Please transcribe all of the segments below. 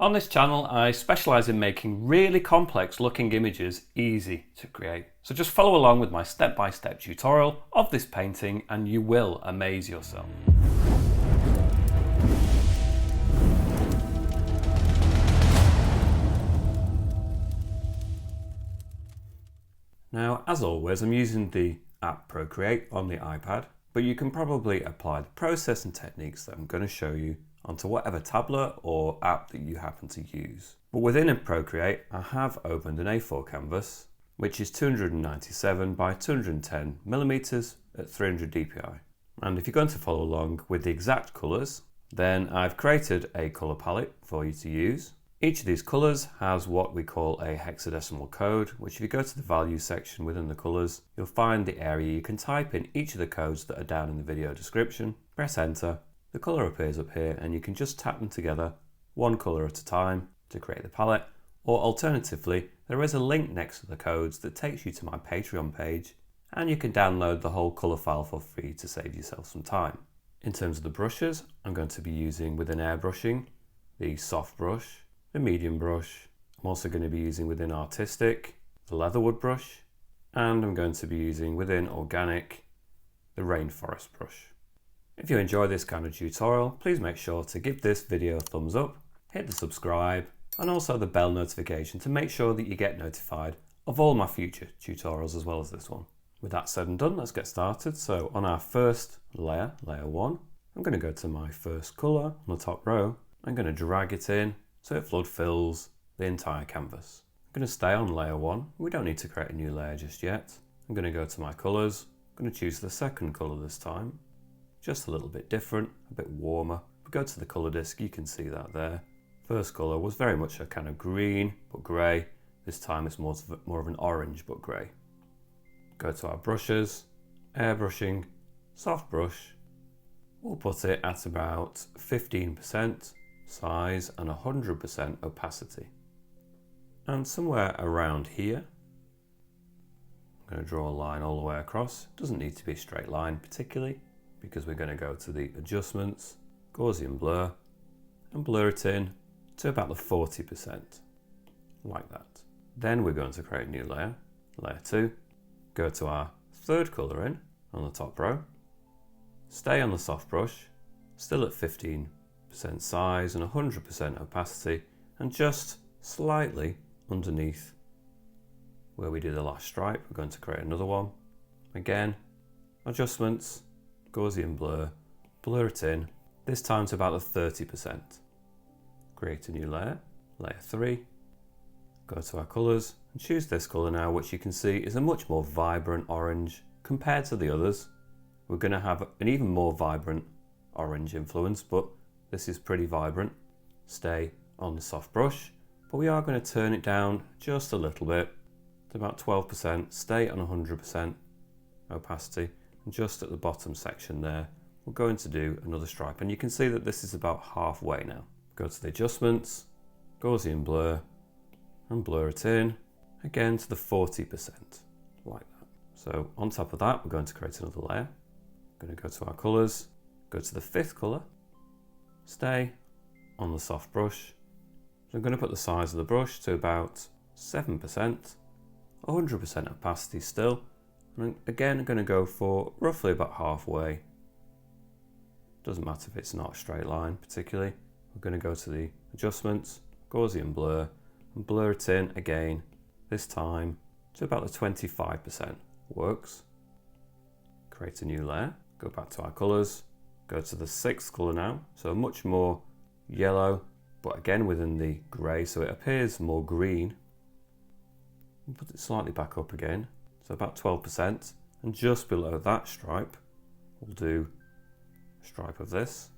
On this channel, I specialise in making really complex looking images easy to create. So just follow along with my step-by-step tutorial of this painting and you will amaze yourself. Now, as always, I'm using the app Procreate on the iPad, but you can probably apply the process and techniques that I'm going to show you onto whatever tablet or app that you happen to use. But within Procreate, I have opened an A4 canvas, which is 297 by 210 millimeters at 300 dpi. And if you're going to follow along with the exact colours, then I've created a colour palette for you to use. Each of these colours has what we call a hexadecimal code, which if you go to the value section within the colours, you'll find the area you can type in each of the codes that are down in the video description, press enter, the colour appears up here and you can just tap them together one colour at a time to create the palette, or alternatively there is a link next to the codes that takes you to my Patreon page and you can download the whole colour file for free to save yourself some time. In terms of the brushes, I'm going to be using within airbrushing the soft brush, the medium brush. I'm also going to be using within artistic the leatherwood brush, and I'm going to be using within organic the rainforest brush. If you enjoy this kind of tutorial, please make sure to give this video a thumbs up, hit the subscribe and also the bell notification to make sure that you get notified of all my future tutorials as well as this one. With that said and done, let's get started. So on our first layer, layer 1, I'm going to go to my first colour on the top row. I'm going to drag it in so it flood fills the entire canvas. I'm going to stay on layer 1. We don't need to create a new layer just yet. I'm going to go to my colours. I'm going to choose the second colour this time. Just a little bit different, a bit warmer. If we go to the colour disc, you can see that there. First colour was very much a kind of green but grey. This time it's more of an orange but grey. Go to our brushes, airbrushing, soft brush. We'll put it at about 15% size and 100% opacity. And somewhere around here, I'm going to draw a line all the way across. It doesn't need to be a straight line particularly, because we're going to go to the adjustments, Gaussian blur, and blur it in to about the 40%, like that. Then we're going to create a new layer, layer 2, go to our third colour in on the top row, stay on the soft brush, still at 15% size and 100% opacity, and just slightly underneath where we did the last stripe, we're going to create another one. Again, adjustments, Gaussian blur, blur it in, this time to about the 30%. Create a new layer, layer 3, go to our colours and choose this colour now, which you can see is a much more vibrant orange compared to the others. We're going to have an even more vibrant orange influence, but this is pretty vibrant. Stay on the soft brush, but we are going to turn it down just a little bit to about 12%, stay on 100% opacity. And just at the bottom section there, we're going to do another stripe. And you can see that this is about halfway now. Go to the adjustments, Gaussian blur, and blur it in, again to the 40%, like that. So on top of that, we're going to create another layer. We're going to go to our colours, go to the fifth colour, stay on the soft brush. So I'm going to put the size of the brush to about 7%, 100% opacity still. And again, I'm going to go for roughly about halfway. Doesn't matter if it's not a straight line particularly. We're going to go to the adjustments, Gaussian blur, and blur it in again, this time to about the 25%. Works. Create a new layer, go back to our colours, go to the sixth colour now, so much more yellow, but again within the grey, so it appears more green. And put it slightly back up again. So about 12%, and just below that stripe we'll do a stripe of this,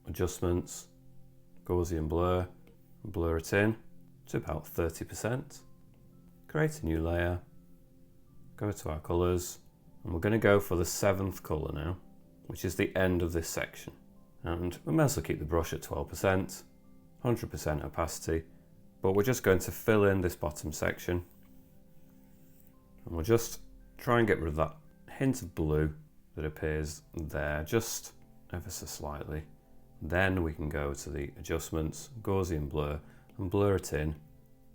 adjustments, Gaussian blur, and blur it in to about 30%, create a new layer, go to our colours, and we're going to go for the seventh colour now, which is the end of this section. And we may also keep the brush at 12%, 100% opacity, but we're just going to fill in this bottom section. And we'll just try and get rid of that hint of blue that appears there, just ever so slightly. Then we can go to the adjustments, Gaussian blur, and blur it in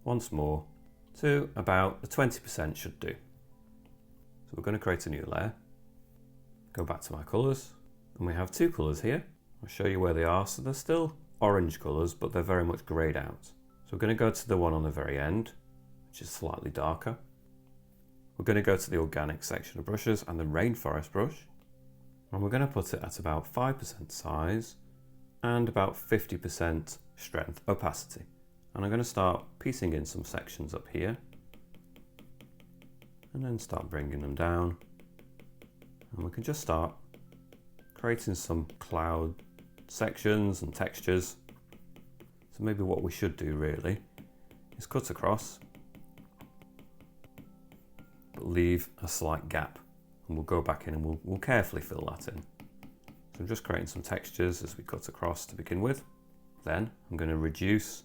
once more to about the 20% should do. So we're going to create a new layer, go back to my colours, and we have two colours here. I'll show you where they are. So they're still orange colours, but they're very much greyed out. So we're going to go to the one on the very end, which is slightly darker. We're going to go to the organic section of brushes and the rainforest brush, and we're going to put it at about 5% size and about 50% strength opacity. And I'm going to start piecing in some sections up here and then start bringing them down. And we can just start creating some cloud sections and textures. So maybe what we should do really is cut across, but leave a slight gap. And we'll go back in and we'll carefully fill that in. So I'm just creating some textures as we cut across to begin with. Then I'm going to reduce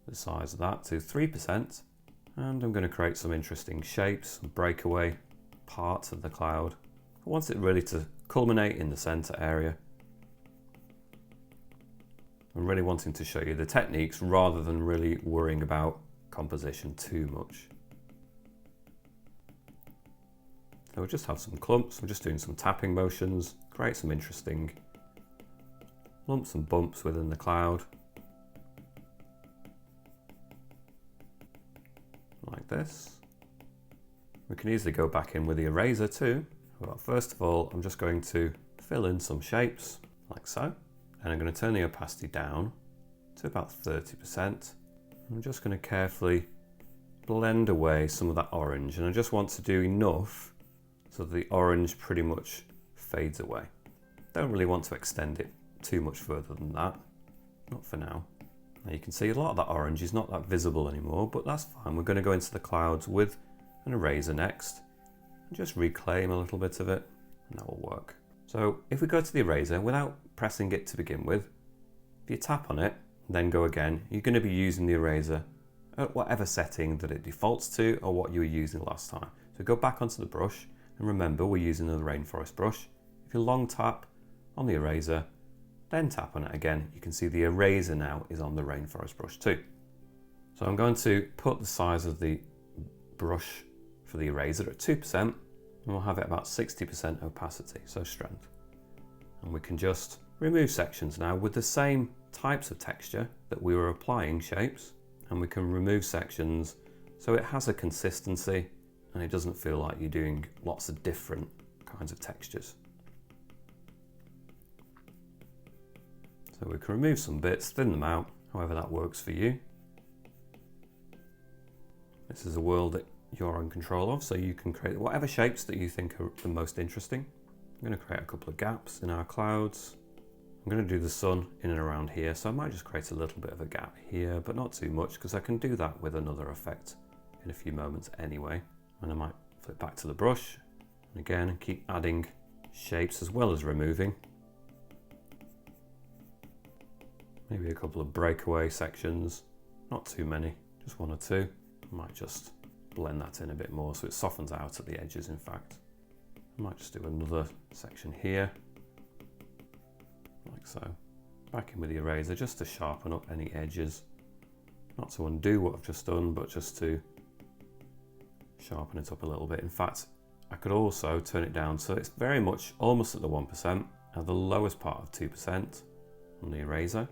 the size of that to 3%, and I'm going to create some interesting shapes and breakaway parts of the cloud. I want it really to culminate in the center area. I'm really wanting to show you the techniques rather than really worrying about composition too much. So we'll just have some clumps. I'm just doing some tapping motions, create some interesting lumps and bumps within the cloud. Like this. We can easily go back in with the eraser too. Well, first of all, I'm just going to fill in some shapes like so. And I'm going to turn the opacity down to about 30%. I'm just going to carefully blend away some of that orange, and I just want to do enough so that the orange pretty much fades away. Don't really want to extend it too much further than that, not for now. Now you can see a lot of that orange is not that visible anymore, but that's fine. We're going to go into the clouds with an eraser next and just reclaim a little bit of it, and that will work. So if we go to the eraser without pressing it to begin with, if you tap on it, then go again, you're going to be using the eraser at whatever setting that it defaults to or what you were using last time. So go back onto the brush, and remember we're using the rainforest brush. If you long tap on the eraser, then tap on it again, you can see the eraser now is on the rainforest brush too. So I'm going to put the size of the brush for the eraser at 2%, and we'll have it about 60% opacity, so strength. And we can just remove sections now with the same types of texture that we were applying shapes, and we can remove sections so it has a consistency and it doesn't feel like you're doing lots of different kinds of textures. So we can remove some bits, thin them out, however that works for you. This is a world that you're in control of, so you can create whatever shapes that you think are the most interesting. I'm going to create a couple of gaps in our clouds. I'm going to do the sun in and around here, so I might just create a little bit of a gap here, but not too much, because I can do that with another effect in a few moments anyway. And I might flip back to the brush, and again keep adding shapes as well as removing. Maybe a couple of breakaway sections, not too many, just one or two. I might just blend that in a bit more so it softens out at the edges in fact. I might just do another section here, like so. Back in with the eraser just to sharpen up any edges. Not to undo what I've just done, but just to sharpen it up a little bit. In fact, I could also turn it down so it's very much almost at the 1%, at the lowest part of 2% on the eraser.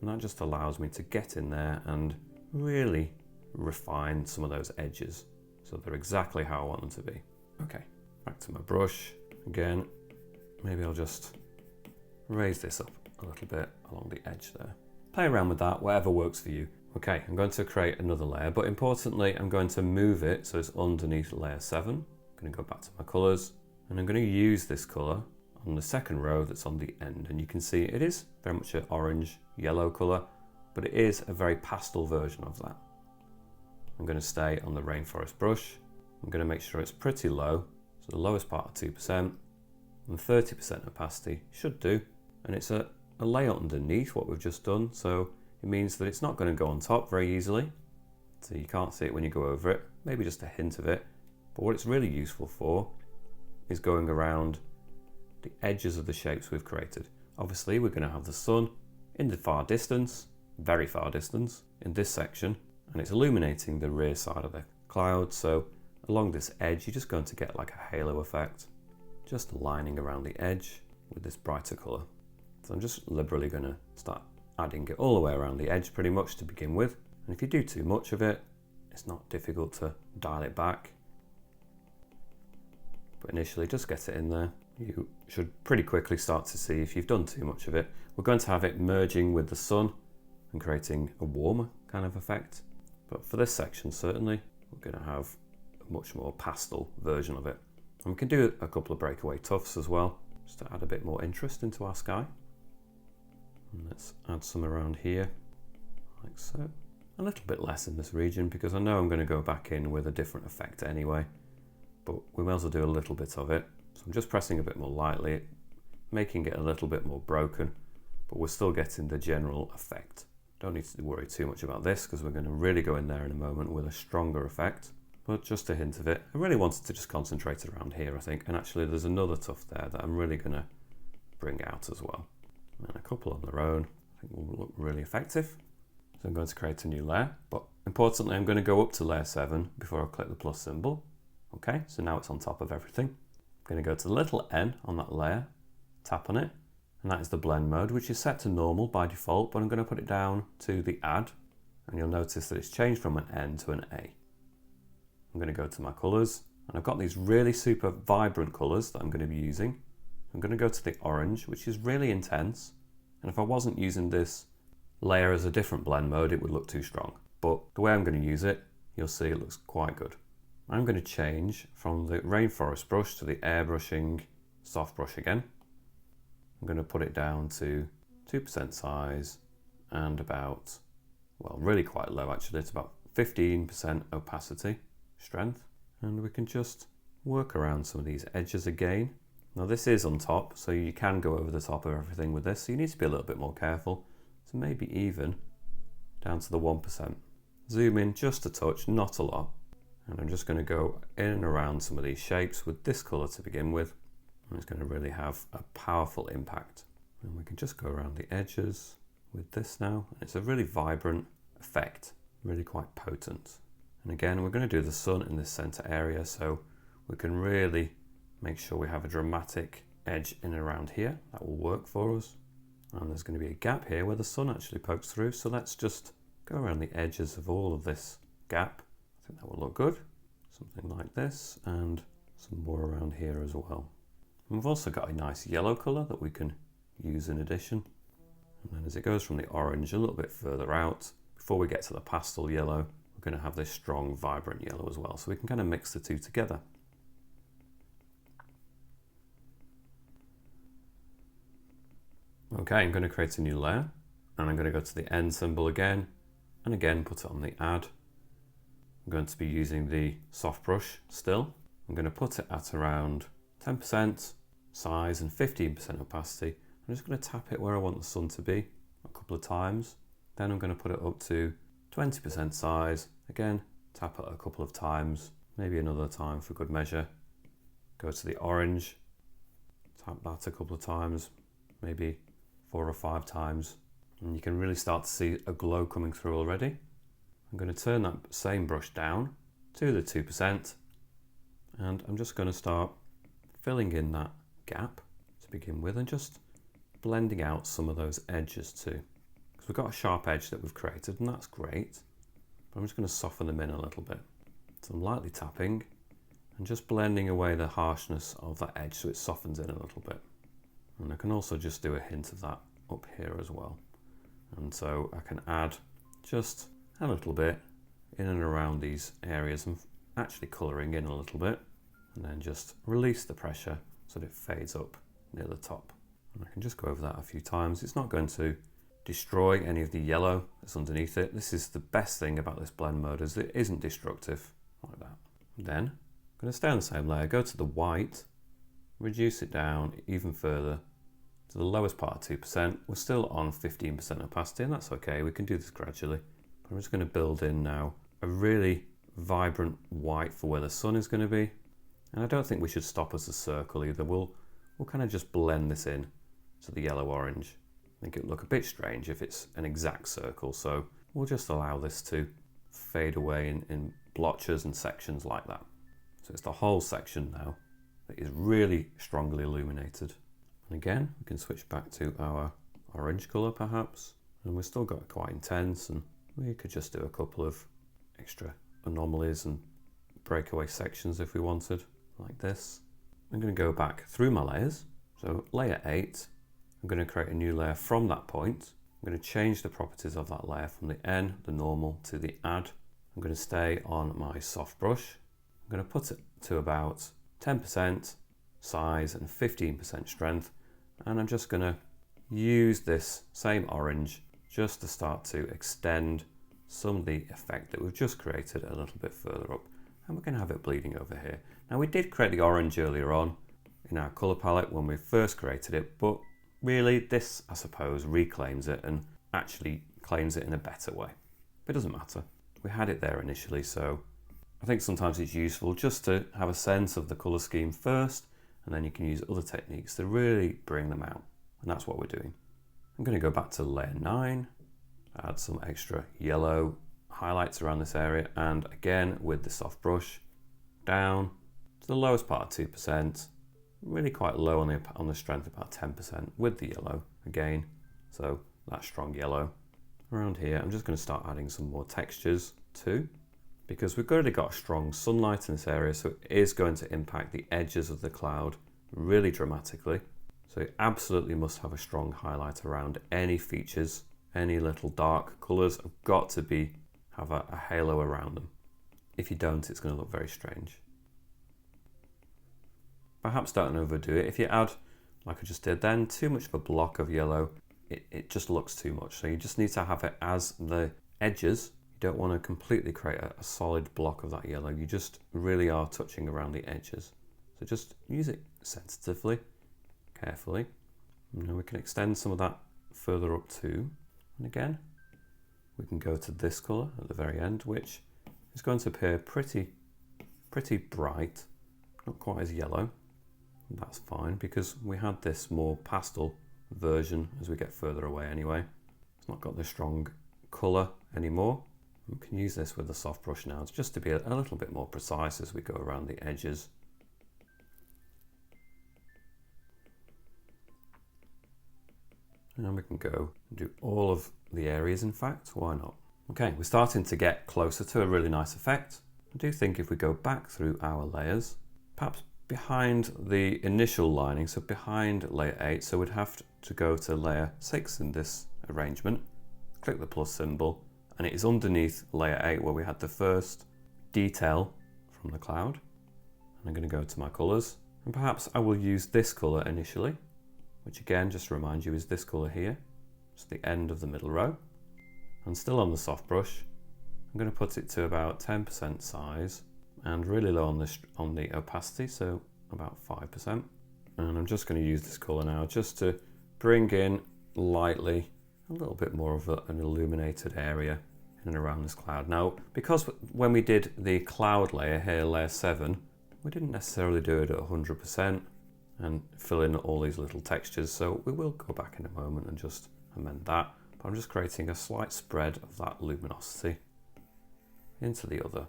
And that just allows me to get in there and really refine some of those edges so they're exactly how I want them to be. Okay, back to my brush again. Maybe I'll just raise this up a little bit along the edge there. Play around with that, whatever works for you. Okay, I'm going to create another layer, but importantly I'm going to move it so it's underneath layer 7. I'm going to go back to my colours, and I'm going to use this colour on the second row that's on the end, and you can see it is very much an orange yellow colour, but it is a very pastel version of that. I'm going to stay on the rainforest brush. I'm going to make sure it's pretty low, so the lowest part of 2% and 30% opacity should do, and it's a layer underneath what we've just done, so it means that it's not going to go on top very easily, so you can't see it when you go over it, maybe just a hint of it, but what it's really useful for is going around the edges of the shapes we've created. Obviously we're going to have the sun in the far distance, very far distance, in this section, and it's illuminating the rear side of the cloud, so along this edge you're just going to get like a halo effect, just lining around the edge with this brighter colour. So I'm just liberally going to start adding it all the way around the edge pretty much to begin with, and if you do too much of it, it's not difficult to dial it back, but initially just get it in there. You should pretty quickly start to see if you've done too much of it. We're going to have it merging with the sun and creating a warmer kind of effect, but for this section certainly we're going to have a much more pastel version of it. And we can do a couple of breakaway tufts as well, just to add a bit more interest into our sky. And let's add some around here, like so. A little bit less in this region because I know I'm going to go back in with a different effect anyway, but we may as well do a little bit of it. So I'm just pressing a bit more lightly, making it a little bit more broken, but we're still getting the general effect. Don't need to worry too much about this because we're going to really go in there in a moment with a stronger effect, but just a hint of it. I really wanted to just concentrate around here, I think, and actually there's another tuft there that I'm really going to bring out as well. And a couple on their own I think will look really effective. So I'm going to create a new layer, but importantly I'm going to go up to layer 7 before I click the plus symbol. Okay, so now it's on top of everything. I'm going to go to the little N on that layer, tap on it, and that is the blend mode, which is set to normal by default, but I'm going to put it down to the add, and you'll notice that it's changed from an N to an A. I'm going to go to my colours, and I've got these really super vibrant colours that I'm going to be using. I'm going to go to the orange, which is really intense, and if I wasn't using this layer as a different blend mode, it would look too strong. But the way I'm going to use it, you'll see it looks quite good. I'm going to change from the rainforest brush to the airbrushing soft brush again. I'm going to put it down to 2% size and about, well, really quite low actually, it's about 15% opacity strength, and we can just work around some of these edges again. Now this is on top, so you can go over the top of everything with this, so you need to be a little bit more careful. So maybe even down to the 1%. Zoom in just a touch, not a lot. And I'm just going to go in and around some of these shapes with this colour to begin with. And it's going to really have a powerful impact. And we can just go around the edges with this now. It's a really vibrant effect, really quite potent. And again, we're going to do the sun in this centre area, so we can really make sure we have a dramatic edge in and around here. That will work for us. And there's going to be a gap here where the sun actually pokes through, so let's just go around the edges of all of this gap. I think that will look good. Something like this, and some more around here as well. And we've also got a nice yellow colour that we can use in addition. And then as it goes from the orange a little bit further out, before we get to the pastel yellow, we're going to have this strong, vibrant yellow as well, so we can kind of mix the two together. Okay, I'm going to create a new layer, and I'm going to go to the N symbol again, and again put it on the add. I'm going to be using the soft brush still. I'm going to put it at around 10% size and 15% opacity. I'm just going to tap it where I want the sun to be a couple of times. Then I'm going to put it up to 20% size. Again, tap it a couple of times, maybe another time for good measure. Go to the orange, tap that a couple of times, maybe 4 or 5 times, and you can really start to see a glow coming through already. I'm going to turn that same brush down to the 2%, and I'm just going to start filling in that gap to begin with and just blending out some of those edges too. Because we've got a sharp edge that we've created, and that's great, but I'm just going to soften them in a little bit. So I'm lightly tapping and just blending away the harshness of that edge so it softens in a little bit. And I can also just do a hint of that up here as well. And so I can add just a little bit in and around these areas and actually colouring in a little bit, and then just release the pressure so that it fades up near the top. And I can just go over that a few times. It's not going to destroy any of the yellow that's underneath it. This is the best thing about this blend mode, is it isn't destructive like that. Then I'm going to stay on the same layer, go to the white, reduce it down even further to the lowest part of 2%. We're still on 15% opacity, and that's okay, we can do this gradually. But I'm just going to build in now a really vibrant white for where the sun is going to be. And I don't think we should stop as a circle either. We'll kind of just blend this in to the yellow-orange. I think it would look a bit strange if it's an exact circle, so we'll just allow this to fade away in blotches and sections like that. So it's the whole section now that is really strongly illuminated. And again, we can switch back to our orange colour perhaps, and we've still got it quite intense, and we could just do a couple of extra anomalies and breakaway sections if we wanted, like this. I'm going to go back through my layers. So layer 8, I'm going to create a new layer from that point. I'm going to change the properties of that layer from the N, the normal, to the add. I'm going to stay on my soft brush. I'm going to put it to about 10% size and 15% strength. And I'm just going to use this same orange just to start to extend some of the effect that we've just created a little bit further up. And we're going to have it bleeding over here. Now we did create the orange earlier on in our colour palette when we first created it, but really this, I suppose, reclaims it and actually claims it in a better way. But it doesn't matter. We had it there initially, so I think sometimes it's useful just to have a sense of the colour scheme first, and then you can use other techniques to really bring them out. And that's what we're doing. I'm going to go back to layer 9, add some extra yellow highlights around this area, and again with the soft brush down to the lowest part of 2%, really quite low on the strength, about 10% with the yellow again, so that strong yellow. Around here I'm just going to start adding some more textures too, because we've already got strong sunlight in this area, so it is going to impact the edges of the cloud really dramatically. So you absolutely must have a strong highlight around any features. Any little dark colours have got to have a halo around them. If you don't, it's going to look very strange. Perhaps don't overdo it. If you add, like I just did then, too much of a block of yellow, it just looks too much. So you just need to have it as the edges. You don't want to completely create a solid block of that yellow. You just really are touching around the edges. So just use it sensitively, carefully. And then we can extend some of that further up too. And again, we can go to this colour at the very end, which is going to appear pretty bright, not quite as yellow. And that's fine because we had this more pastel version as we get further away anyway. It's not got the strong colour anymore. We can use this with the soft brush now just to be a little bit more precise as we go around the edges. And we can go and do all of the areas, in fact, why not? Okay, we're starting to get closer to a really nice effect. I do think if we go back through our layers, perhaps behind the initial lining, so behind layer 8, so we'd have to go to layer 6 in this arrangement, click the plus symbol, and it is underneath layer 8 where we had the first detail from the cloud. And I'm going to go to my colours, and perhaps I will use this colour initially, which again, just to remind you, is this colour here. It's the end of the middle row. And still on the soft brush, I'm going to put it to about 10% size and really low on the opacity, so about 5%. And I'm just going to use this colour now just to bring in lightly a little bit more of an illuminated area in and around this cloud. Now, because when we did the cloud layer here, layer 7, we didn't necessarily do it at 100%. And fill in all these little textures, so we will go back in a moment and just amend that, but I'm just creating a slight spread of that luminosity into the other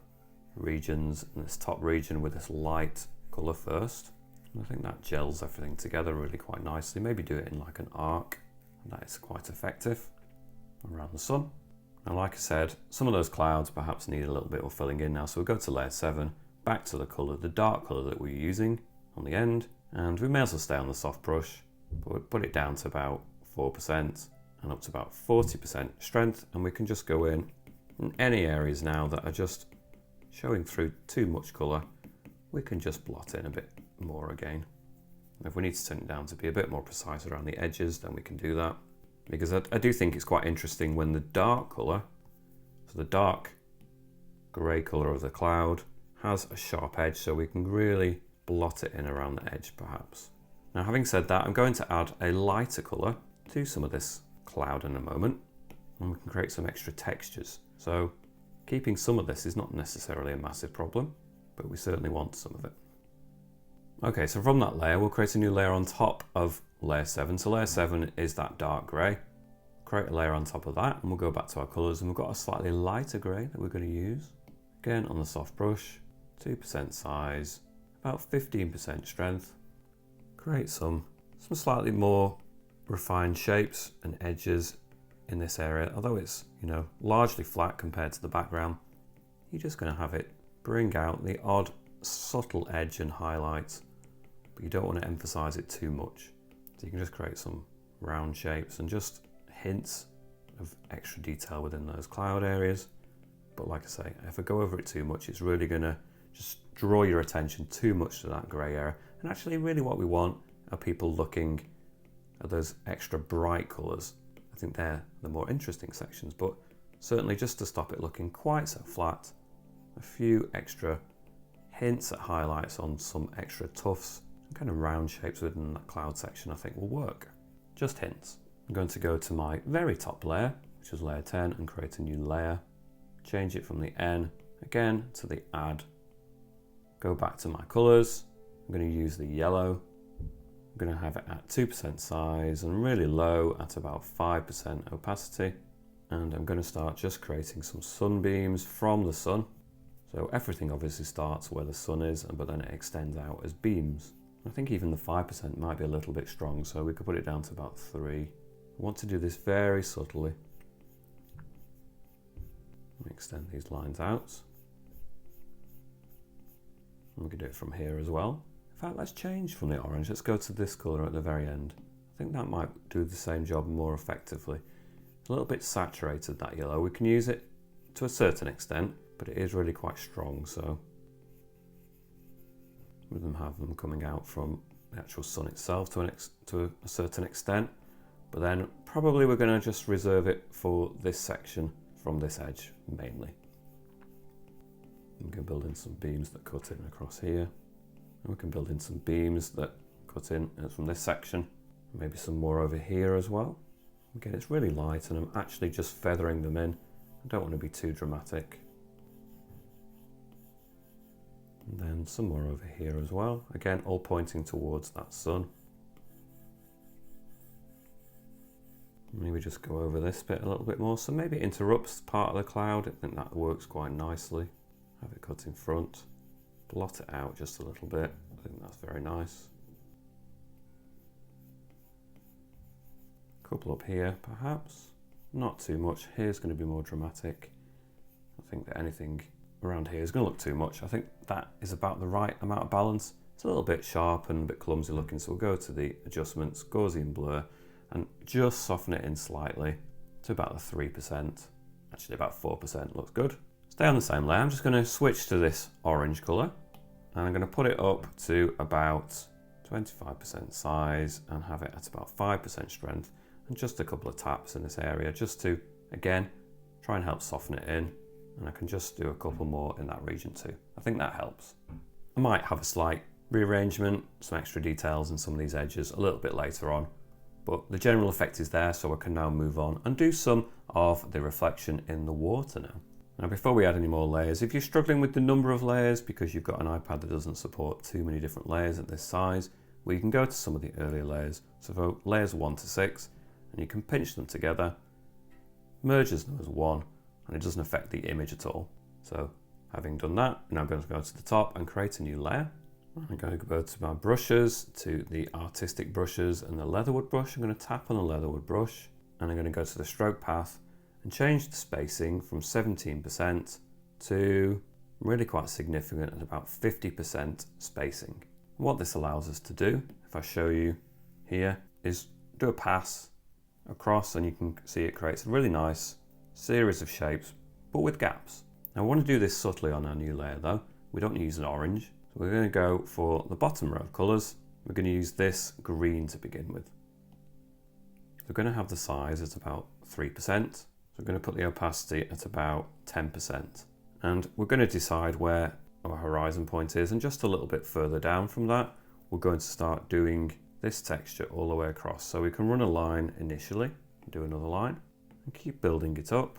regions, and this top region with this light colour first, and I think that gels everything together really quite nicely. Maybe do it in like an arc, and that is quite effective around the sun. Now like I said, some of those clouds perhaps need a little bit of filling in now, so we'll go to layer 7, back to the colour, the dark colour that we're using on the end. And we may as well stay on the soft brush, but we'll put it down to about 4% and up to about 40% strength. And we can just go in any areas now that are just showing through too much colour. We can just blot in a bit more again. And if we need to turn it down to be a bit more precise around the edges, then we can do that. Because I do think it's quite interesting when the dark colour, so the dark grey colour of the cloud, has a sharp edge, so we can really blot it in around the edge perhaps. Now having said that, I'm going to add a lighter colour to some of this cloud in a moment, and we can create some extra textures. So keeping some of this is not necessarily a massive problem, but we certainly want some of it. Okay, so from that layer, we'll create a new layer on top of layer 7. So layer 7 is that dark grey. Create a layer on top of that, and we'll go back to our colours, and we've got a slightly lighter grey that we're going to use. Again, on the soft brush, 2% size, about 15% strength. Create some slightly more refined shapes and edges in this area. Although it's, largely flat compared to the background, you're just going to have it bring out the odd subtle edge and highlights, but you don't want to emphasize it too much. So you can just create some round shapes and just hints of extra detail within those cloud areas. But like I say, if I go over it too much, it's really going to just draw your attention too much to that grey area. And actually really what we want are people looking at those extra bright colours. I think they're the more interesting sections, but certainly just to stop it looking quite so flat, a few extra hints at highlights on some extra tufts and kind of round shapes within that cloud section I think will work. Just hints. I'm going to go to my very top layer, which is layer 10, and create a new layer. Change it from the N again to the add. Go back to my colours. I'm going to use the yellow. I'm going to have it at 2% size and really low at about 5% opacity. And I'm going to start just creating some sunbeams from the sun. So everything obviously starts where the sun is, but then it extends out as beams. I think even the 5% might be a little bit strong, so we could put it down to about 3. I want to do this very subtly. Let me extend these lines out. And we can do it from here as well. In fact, let's change from the orange. Let's go to this colour at the very end. I think that might do the same job more effectively. It's a little bit saturated, that yellow. We can use it to a certain extent, but it is really quite strong, so with them have them coming out from the actual sun itself to a certain extent, but then probably we're going to just reserve it for this section from this edge mainly. We can build in some beams that cut in across here, and we can build in some beams that cut in from this section, maybe some more over here as well. Again, it's really light and I'm actually just feathering them in. I don't want to be too dramatic. And then some more over here as well. Again, all pointing towards that sun. Maybe just go over this bit a little bit more. So maybe it interrupts part of the cloud. I think that works quite nicely. Have it cut in front. Blot it out just a little bit. I think that's very nice. Couple up here, perhaps. Not too much. Here's going to be more dramatic. I think that anything around here is going to look too much. I think that is about the right amount of balance. It's a little bit sharp and a bit clumsy looking, so we'll go to the adjustments, Gaussian blur, and just soften it in slightly to about the 3%. Actually about 4% looks good. Stay on the same layer. I'm just going to switch to this orange colour, and I'm going to put it up to about 25% size and have it at about 5% strength, and just a couple of taps in this area just to, again, try and help soften it in. And I can just do a couple more in that region too. I think that helps. I might have a slight rearrangement, some extra details in some of these edges a little bit later on, but the general effect is there, so I can now move on and do some of the reflection in the water now. Now, before we add any more layers, if you're struggling with the number of layers because you've got an iPad that doesn't support too many different layers at this size, well, you can go to some of the earlier layers. So for layers 1 to 6, and you can pinch them together, merges them as one, and it doesn't affect the image at all. So having done that, now I'm going to go to the top and create a new layer. I'm going to go to my brushes, to the artistic brushes and the leatherwood brush. I'm going to tap on the leatherwood brush, and I'm going to go to the stroke path and change the spacing from 17% to really quite significant at about 50% spacing. What this allows us to do, if I show you here, is do a pass across, and you can see it creates a really nice series of shapes, but with gaps. Now I want to do this subtly on our new layer though. We don't use an orange, so we're going to go for the bottom row of colours. We're going to use this green to begin with. We're going to have the size at about 3%, so we're going to put the opacity at about 10%, and we're going to decide where our horizon point is, and just a little bit further down from that we're going to start doing this texture all the way across. So we can run a line initially, do another line, and keep building it up.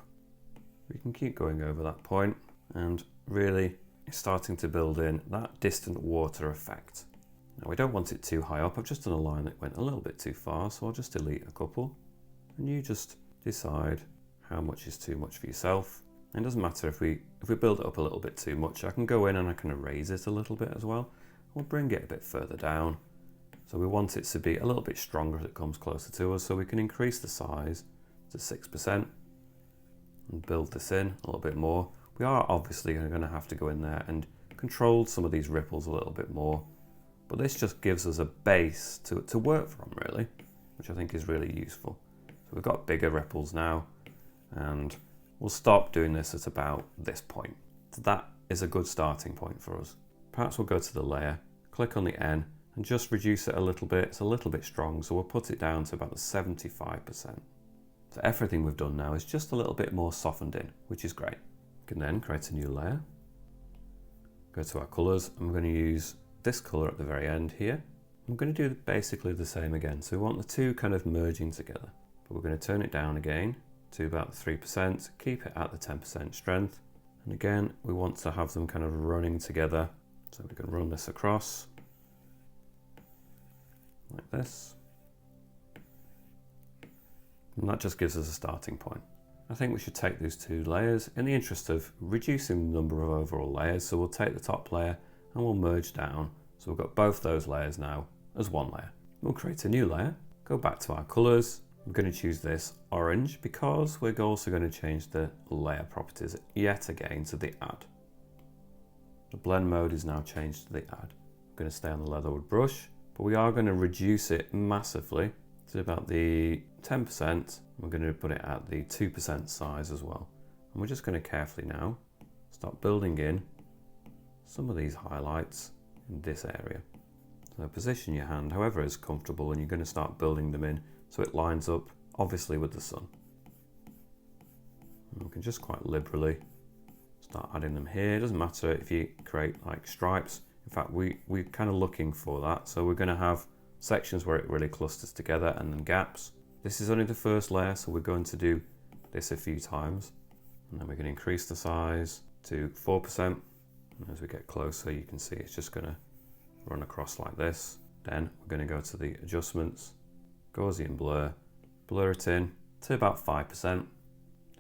We can keep going over that point and really starting to build in that distant water effect. Now we don't want it too high up. I've just done a line that went a little bit too far, so I'll just delete a couple. And you just decide how much is too much for yourself. And it doesn't matter if we build it up a little bit too much. I can go in and I can erase it a little bit as well. We'll bring it a bit further down. So we want it to be a little bit stronger as it comes closer to us, so we can increase the size to 6% and build this in a little bit more. We are obviously going to have to go in there and control some of these ripples a little bit more, but this just gives us a base to work from, really, which I think is really useful. So we've got bigger ripples now, and we'll stop doing this at about this point. So that is a good starting point for us. Perhaps we'll go to the layer, click on the N, and just reduce it a little bit. It's a little bit strong, so we'll put it down to about the 75%. So everything we've done now is just a little bit more softened in, which is great. We can then create a new layer, go to our colors, and we're going to use this color at the very end here. I'm going to do basically the same again. So we want the two kind of merging together, but we're going to turn it down again to about 3%, keep it at the 10% strength. And again, we want to have them kind of running together. So we can run this across like this. And that just gives us a starting point. I think we should take these two layers in the interest of reducing the number of overall layers. So we'll take the top layer and we'll merge down. So we've got both those layers now as one layer. We'll create a new layer, go back to our colors. We're going to choose this orange because we're also going to change the layer properties yet again to the add. The blend mode is now changed to the add. I'm going to stay on the leatherwood brush, but we are going to reduce it massively to about the 10%. We're going to put it at the 2% size as well. And we're just going to carefully now start building in some of these highlights in this area. So position your hand however is comfortable, and you're going to start building them in so it lines up obviously with the sun. And we can just quite liberally start adding them here. It doesn't matter if you create like stripes. In fact, we're kind of looking for that. So we're going to have sections where it really clusters together and then gaps. This is only the first layer, so we're going to do this a few times. And then we're going to increase the size to 4%. And as we get closer, you can see it's just going to run across like this. Then we're going to go to the adjustments, Gaussian blur, blur it in to about 5%. Then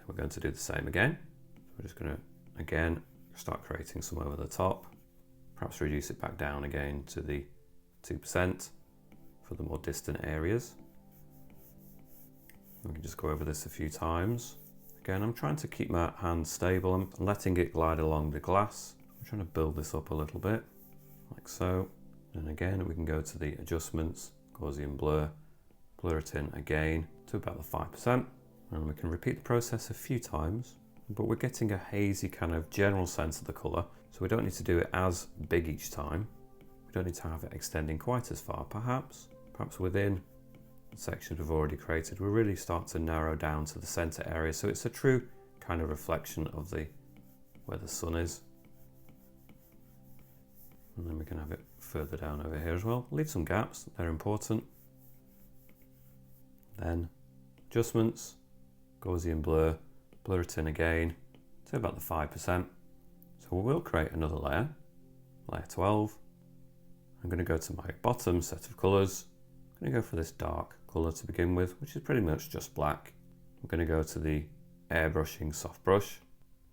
we're going to do the same again. So we're just going to, again, start creating some over the top. Perhaps reduce it back down again to the 2% for the more distant areas. We can just go over this a few times. Again, I'm trying to keep my hand stable. I'm letting it glide along the glass. I'm trying to build this up a little bit, like so. And again, we can go to the adjustments, Gaussian blur, blur it in again to about the 5%. And we can repeat the process a few times, but we're getting a hazy kind of general sense of the color. So we don't need to do it as big each time. We don't need to have it extending quite as far, perhaps within the sections we've already created, we really start to narrow down to the center area. So it's a true kind of reflection of where the sun is. And then we can have it further down over here as well. Leave some gaps, they're important. Then adjustments, Gaussian blur, blur it in again to about the 5%. So we will create another layer, layer 12. I'm going to go to my bottom set of colors. I'm going to go for this dark color to begin with, which is pretty much just black. I'm going to go to the airbrushing soft brush,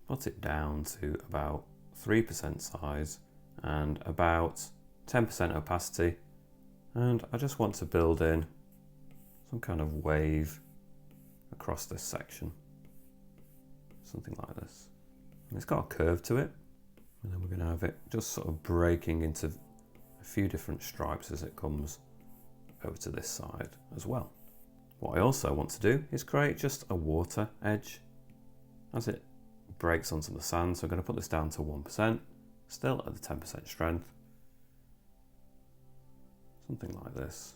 put it down to about 3% size and about 10% opacity. And I just want to build in some kind of wave across this section. Something like this. And it's got a curve to it. And then we're going to have it just sort of breaking into a few different stripes as it comes over to this side as well. What I also want to do is create just a water edge as it breaks onto the sand. So I'm going to put this down to 1%, still at the 10% strength. Something like this.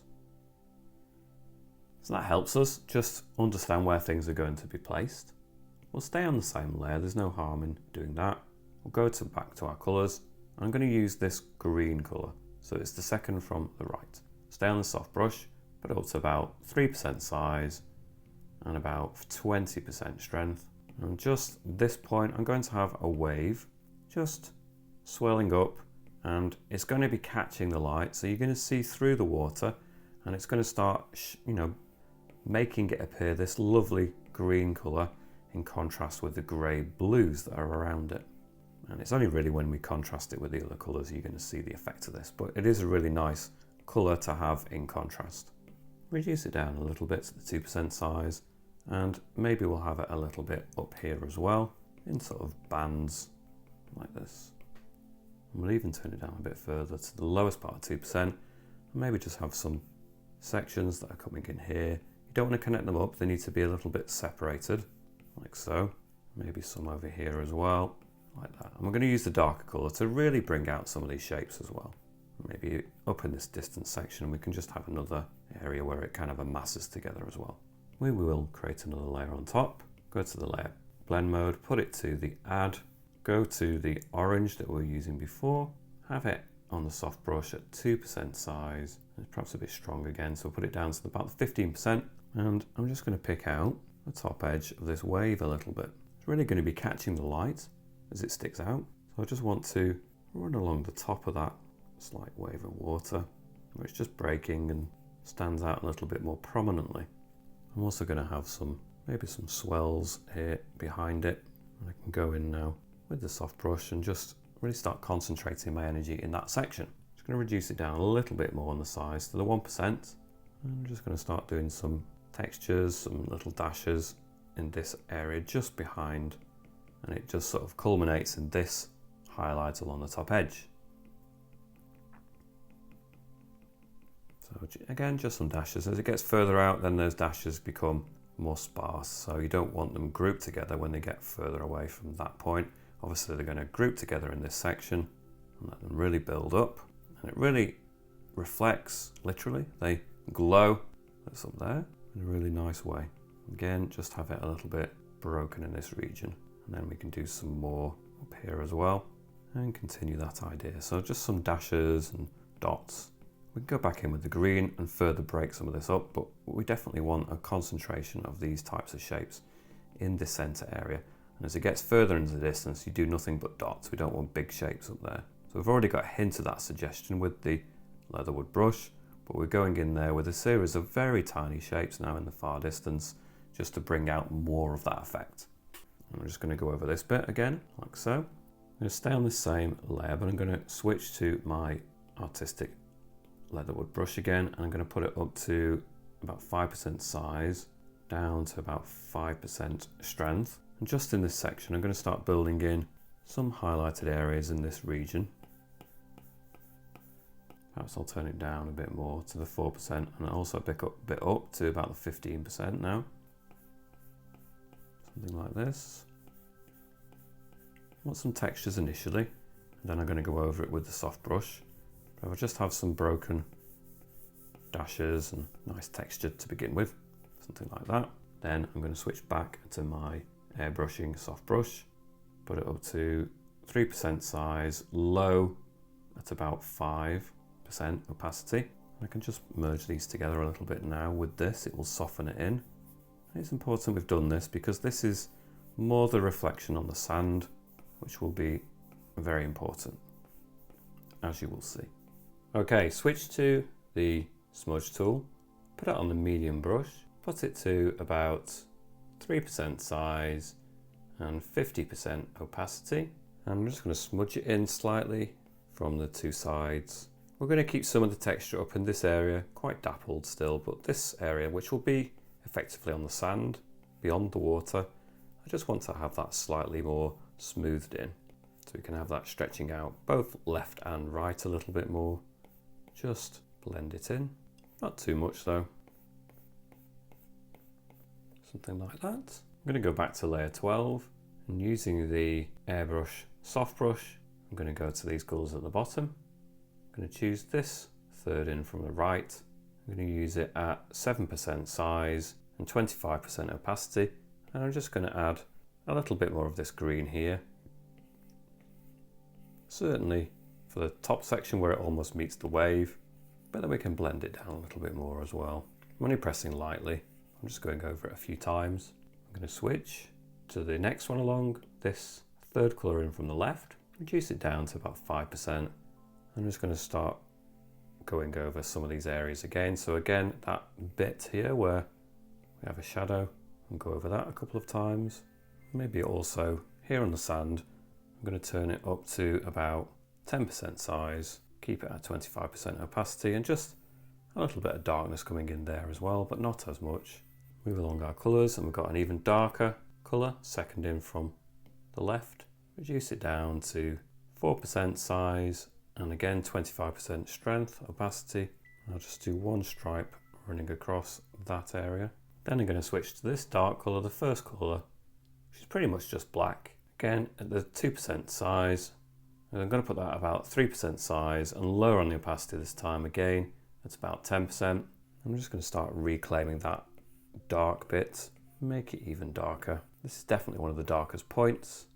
So that helps us just understand where things are going to be placed. We'll stay on the same layer, there's no harm in doing that. We'll go back to our colours. I'm going to use this green colour, so it's the second from the right. Stay on the soft brush, put it up to about 3% size and about 20% strength. And just this point, I'm going to have a wave just swirling up and it's going to be catching the light, so you're going to see through the water, and it's going to start, making it appear this lovely green colour in contrast with the grey blues that are around it. And it's only really when we contrast it with the other colours you're going to see the effect of this, but it is a really nice colour to have in contrast. Reduce it down a little bit to the 2% size, and maybe we'll have it a little bit up here as well, in sort of bands like this. And we'll even turn it down a bit further to the lowest part of 2%, and maybe just have some sections that are coming in here. You don't want to connect them up, they need to be a little bit separated, like so. Maybe some over here as well, like that. And we're going to use the darker colour to really bring out some of these shapes as well. Maybe up in this distance section we can just have another area where it kind of amasses together as well. We will create another layer on top, go to the layer blend mode, put it to the add, go to the orange that we were using before, have it on the soft brush at 2% size. It's perhaps a bit strong again, so we'll put it down to about 15%, and I'm just going to pick out the top edge of this wave a little bit. It's really going to be catching the light as it sticks out, so I just want to run along the top of that slight wave of water where it's just breaking and stands out a little bit more prominently. I'm also going to have maybe some swells here behind it, and I can go in now with the soft brush and just really start concentrating my energy in that section. Just going to reduce it down a little bit more on the size to the 1%. I'm just going to start doing some textures, some little dashes in this area just behind, and it just sort of culminates in this highlight along the top edge. So again, just some dashes. As it gets further out, then those dashes become more sparse, so you don't want them grouped together when they get further away from that point. Obviously they're going to group together in this section and let them really build up, and it really reflects, literally, they glow. That's up there in a really nice way. Again, just have it a little bit broken in this region, and then we can do some more up here as well and continue that idea. So just some dashes and dots. We can go back in with the green and further break some of this up, but we definitely want a concentration of these types of shapes in the center area. And as it gets further into the distance, you do nothing but dots. We don't want big shapes up there. So we've already got a hint of that suggestion with the leatherwood brush, but we're going in there with a series of very tiny shapes now in the far distance, just to bring out more of that effect. And I'm just going to go over this bit again, like so. I'm going to stay on the same layer, but I'm going to switch to my artistic leatherwood brush again, and I'm going to put it up to about 5% size, down to about 5% strength. And just in this section, I'm going to start building in some highlighted areas in this region. Perhaps I'll turn it down a bit more to the 4%, and also pick up a bit up to about the 15% now. Something like this. I want some textures initially, and then I'm going to go over it with the soft brush. But I'll just have some broken dashes and nice texture to begin with, something like that. Then I'm going to switch back to my airbrushing soft brush, put it up to 3% size, low at about 5% opacity. I can just merge these together a little bit now with this, it will soften it in. It's important we've done this because this is more the reflection on the sand, which will be very important, as you will see. Okay, switch to the smudge tool, put it on the medium brush, put it to about 3% size and 50% opacity. And I'm just going to smudge it in slightly from the two sides. We're going to keep some of the texture up in this area, quite dappled still, but this area, which will be effectively on the sand, beyond the water, I just want to have that slightly more smoothed in. So we can have that stretching out both left and right a little bit more. Just blend it in, not too much though. Something like that. I'm going to go back to layer 12 and using the airbrush soft brush, I'm going to go to these colours at the bottom. I'm going to choose this third in from the right. I'm going to use it at 7% size and 25% opacity, and I'm just going to add a little bit more of this green here. Certainly for the top section where it almost meets the wave, but then we can blend it down a little bit more as well. I'm only pressing lightly. I'm just going over it a few times. I'm going to switch to the next one along, this third colour in from the left, reduce it down to about 5%, I'm just going to start going over some of these areas again. So again, that bit here where we have a shadow, and go over that a couple of times. Maybe also here on the sand, I'm going to turn it up to about 10% size, keep it at 25% opacity, and just a little bit of darkness coming in there as well, but not as much. Move along our colours, and we've got an even darker colour, second in from the left. Reduce it down to 4% size, and again 25% strength, opacity. I'll just do one stripe running across that area. Then I'm going to switch to this dark colour, the first colour, which is pretty much just black. Again at the 2% size, and I'm going to put that about 3% size and lower on the opacity this time again. That's about 10%. I'm just going to start reclaiming that dark bit, make it even darker. This is definitely one of the darkest points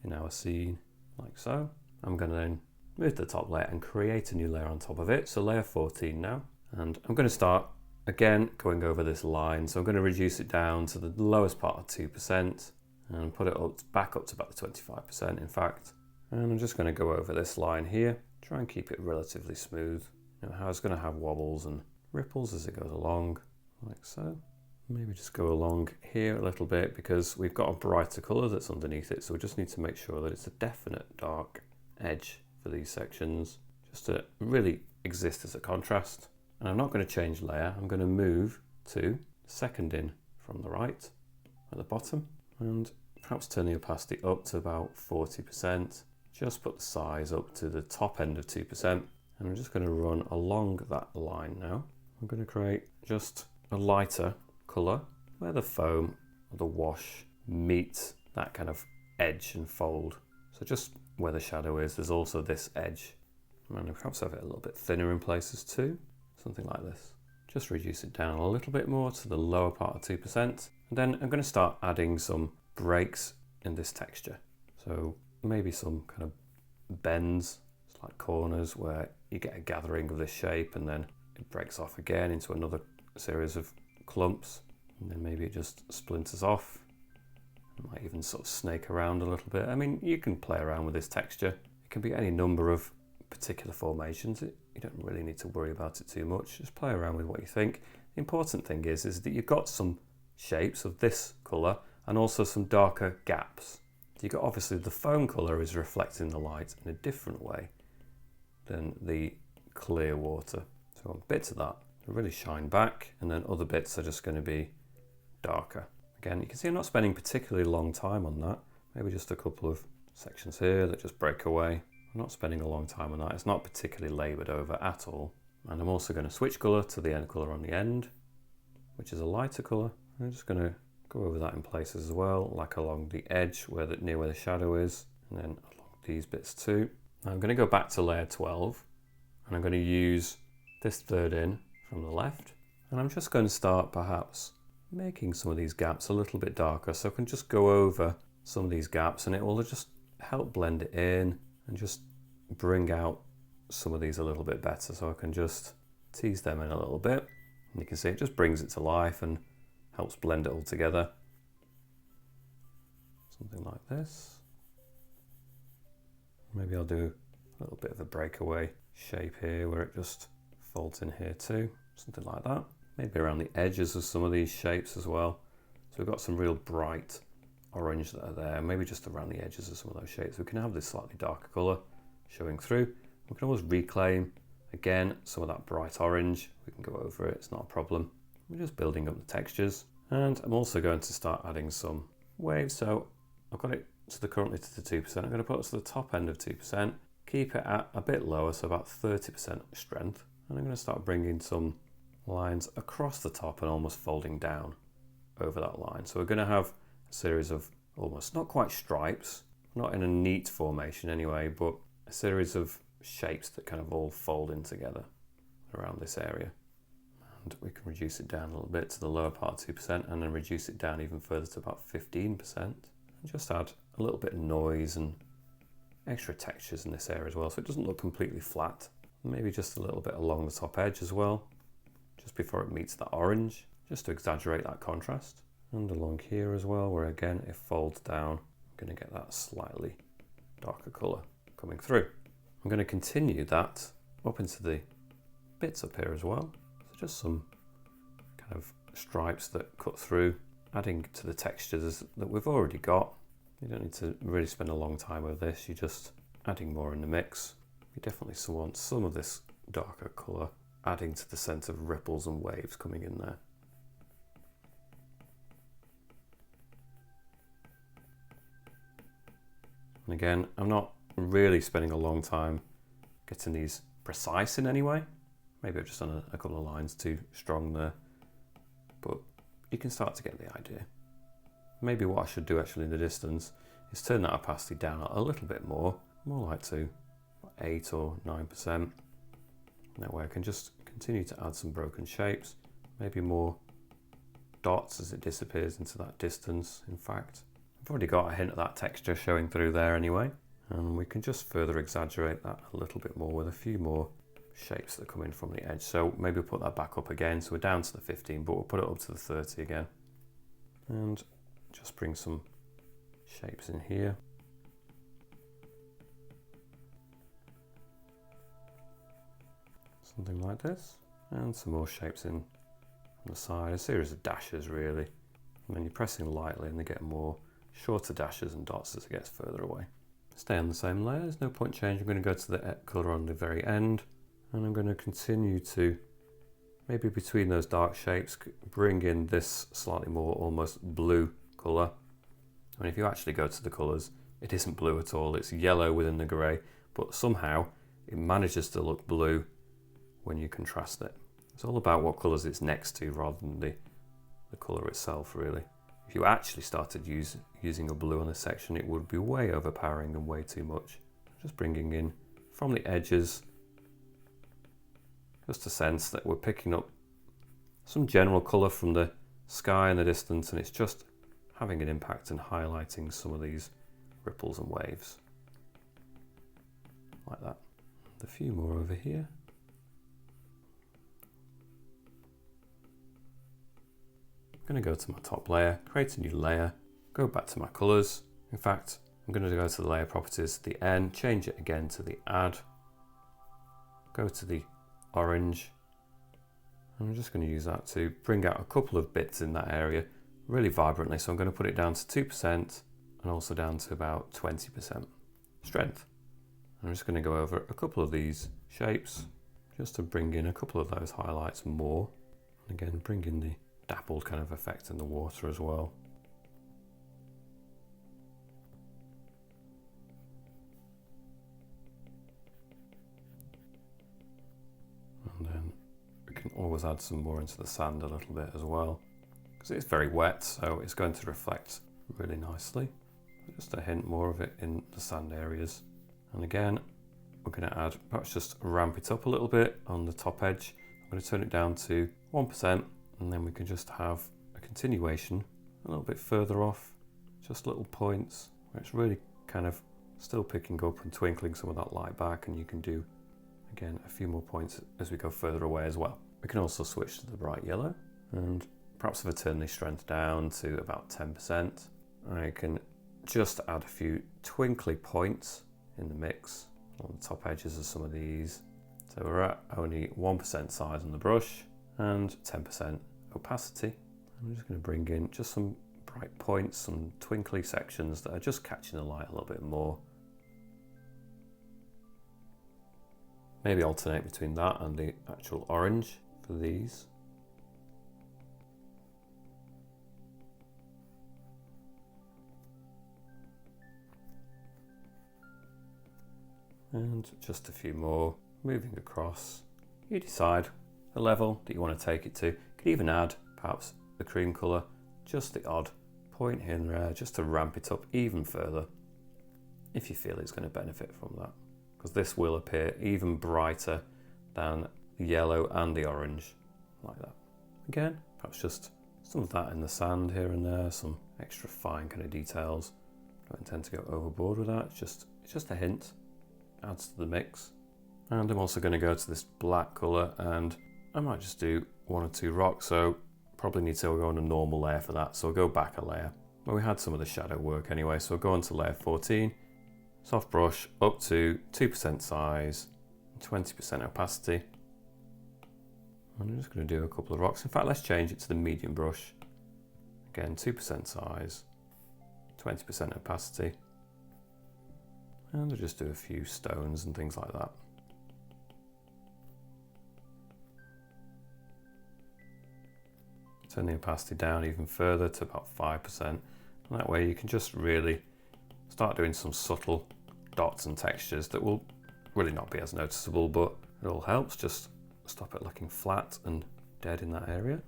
in our scene, like so. I'm going to then move to the top layer and create a new layer on top of it. So layer 14 now, and I'm going to start again going over this line. So I'm going to reduce it down to the lowest part of 2% and put it up back up to about the 25% in fact. And I'm just going to go over this line here, try and keep it relatively smooth. You know how it's going to have wobbles and ripples as it goes along, like so. Maybe just go along here a little bit because we've got a brighter colour that's underneath it, so we just need to make sure that it's a definite dark edge for these sections, just to really exist as a contrast. And I'm not going to change layer, I'm going to move to second in from the right at the bottom, and perhaps turn the opacity up to about 40%. Just put the size up to the top end of 2%, and I'm just going to run along that line now. I'm going to create just a lighter colour where the foam or the wash meets that kind of edge and fold. So just where the shadow is, there's also this edge. And perhaps have it a little bit thinner in places too, something like this. Just reduce it down a little bit more to the lower part of 2%. And then I'm going to start adding some breaks in this texture. So maybe some kind of bends, it's like corners where you get a gathering of this shape and then it breaks off again into another series of clumps, and then maybe it just splinters off. It might even sort of snake around a little bit. I mean, you can play around with this texture. It can be any number of particular formations. You don't really need to worry about it too much. Just play around with what you think. The important thing is that you've got some shapes of this colour and also some darker gaps. You've got obviously the foam colour is reflecting the light in a different way than the clear water. So on bits of that really shine back, and then other bits are just going to be darker. Again, you can see I'm not spending particularly long time on that. Maybe just a couple of sections here that just break away. I'm not spending a long time on that. It's not particularly laboured over at all. And I'm also going to switch colour to the end colour on the end, which is a lighter colour. I'm just going to go over that in places as well, like along the edge where near where the shadow is, and then along these bits too. Now I'm going to go back to layer 12, and I'm going to use this third in from the left, and I'm just going to start perhaps making some of these gaps a little bit darker, so I can just go over some of these gaps and it will just help blend it in and just bring out some of these a little bit better. So I can just tease them in a little bit, and you can see it just brings it to life and helps blend it all together. Something like this. Maybe I'll do a little bit of a breakaway shape here where it just folds in here too, something like that. Maybe around the edges of some of these shapes as well. So we've got some real bright orange that are there, maybe just around the edges of some of those shapes. We can have this slightly darker colour showing through. We can always reclaim, again, some of that bright orange. We can go over it, it's not a problem. We're just building up the textures. And I'm also going to start adding some waves. So I've got it currently to the 2%. I'm going to put it to the top end of 2%, keep it at a bit lower, so about 30% strength. And I'm going to start bringing some lines across the top and almost folding down over that line. So we're going to have a series of almost not quite stripes, not in a neat formation anyway, but a series of shapes that kind of all fold in together around this area. And we can reduce it down a little bit to the lower part of 2% and then reduce it down even further to about 15%. And just add a little bit of noise and extra textures in this area as well, so it doesn't look completely flat. Maybe just a little bit along the top edge as well, just before it meets that orange, just to exaggerate that contrast. And along here as well, where again it folds down, I'm going to get that slightly darker colour coming through. I'm going to continue that up into the bits up here as well. So just some kind of stripes that cut through, adding to the textures that we've already got. You don't need to really spend a long time with this, you're just adding more in the mix. You definitely want some of this darker colour, adding to the sense of ripples and waves coming in there. And again, I'm not really spending a long time getting these precise in any way. Maybe I've just done a couple of lines too strong there, but you can start to get the idea. Maybe what I should do actually in the distance is turn that opacity down a little bit more like to 8 or 9%. That way I can just continue to add some broken shapes, maybe more dots as it disappears into that distance. In fact, I've already got a hint of that texture showing through there anyway, and we can just further exaggerate that a little bit more with a few more shapes that come in from the edge. So maybe we'll put that back up again, so we're down to the 15, but we'll put it up to the 30 again, and just bring some shapes in here. Something like this, and some more shapes in on the side, a series of dashes really, and then you're pressing lightly and they get more shorter dashes and dots as it gets further away. Stay on the same layer, there's no point change. I'm going to go to the colour on the very end, and I'm going to continue to, maybe between those dark shapes, bring in this slightly more almost blue colour. And if you actually go to the colours, it isn't blue at all, it's yellow within the grey, but somehow it manages to look blue when you contrast it. It's all about what colours it's next to rather than the colour itself really. If you actually started using a blue on this section, it would be way overpowering and way too much. Just bringing in from the edges, just a sense that we're picking up some general colour from the sky in the distance, and it's just having an impact and highlighting some of these ripples and waves. Like that. And a few more over here. I'm going to go to my top layer, create a new layer, go back to my colours. In fact, I'm going to go to the layer properties at the end, change it again to the add, go to the orange, and I'm just going to use that to bring out a couple of bits in that area really vibrantly. So I'm going to put it down to 2% and also down to about 20% strength. I'm just going to go over a couple of these shapes just to bring in a couple of those highlights more. And again, bring in the dappled kind of effect in the water as well. And then we can always add some more into the sand a little bit as well, because it's very wet, so it's going to reflect really nicely. Just a hint more of it in the sand areas. And again, we're going to add, perhaps just ramp it up a little bit on the top edge. I'm going to turn it down to 1%, and then we can just have a continuation a little bit further off, just little points where it's really kind of still picking up and twinkling some of that light back, and you can do again a few more points as we go further away as well. We can also switch to the bright yellow, and perhaps if I turn the strength down to about 10%, I can just add a few twinkly points in the mix on the top edges of some of these. So we're at only 1% size on the brush and 10% opacity. I'm just going to bring in just some bright points, some twinkly sections that are just catching the light a little bit more. Maybe alternate between that and the actual orange for these. And just a few more, moving across. You decide the level that you want to take it to. You could even add perhaps the cream colour, just the odd point here and there, just to ramp it up even further if you feel it's going to benefit from that, because this will appear even brighter than the yellow and the orange, like that. Again, perhaps just some of that in the sand here and there, some extra fine kind of details. Don't intend to go overboard with that, it's just a hint, adds to the mix. And I'm also going to go to this black colour, and I might just do one or two rocks, so probably need to go on a normal layer for that, so I'll go back a layer. Well, we had some of the shadow work anyway, so I'll go on to layer 14, soft brush up to 2% size, 20% opacity. And I'm just going to do a couple of rocks. In fact, let's change it to the medium brush. Again, 2% size, 20% opacity. And I'll just do a few stones and things like that. Turn the opacity down even further to about 5%. And that way you can just really start doing some subtle dots and textures that will really not be as noticeable, but it all helps. Just stop it looking flat and dead in that area.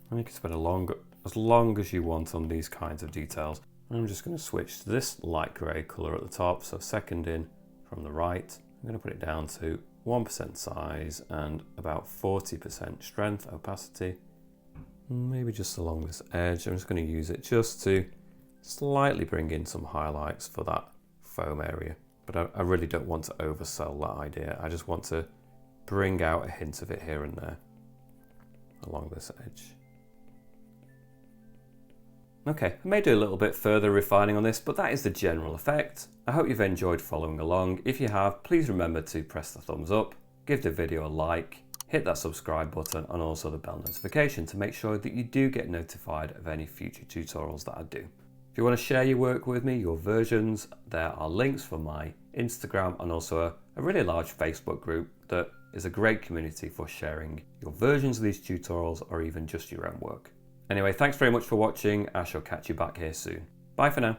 And you can spend as long as you want on these kinds of details. I'm just going to switch to this light grey colour at the top, so second in from the right. I'm going to put it down to 1% size and about 40% strength opacity. Maybe just along this edge. I'm just going to use it just to slightly bring in some highlights for that foam area. But I really don't want to oversell that idea. I just want to bring out a hint of it here and there along this edge. Okay, I may do a little bit further refining on this, but that is the general effect. I hope you've enjoyed following along. If you have, please remember to press the thumbs up, give the video a like, hit that subscribe button and also the bell notification to make sure that you do get notified of any future tutorials that I do. If you want to share your work with me, your versions, there are links for my Instagram and also a really large Facebook group that is a great community for sharing your versions of these tutorials or even just your own work. Anyway, thanks very much for watching. I shall catch you back here soon. Bye for now.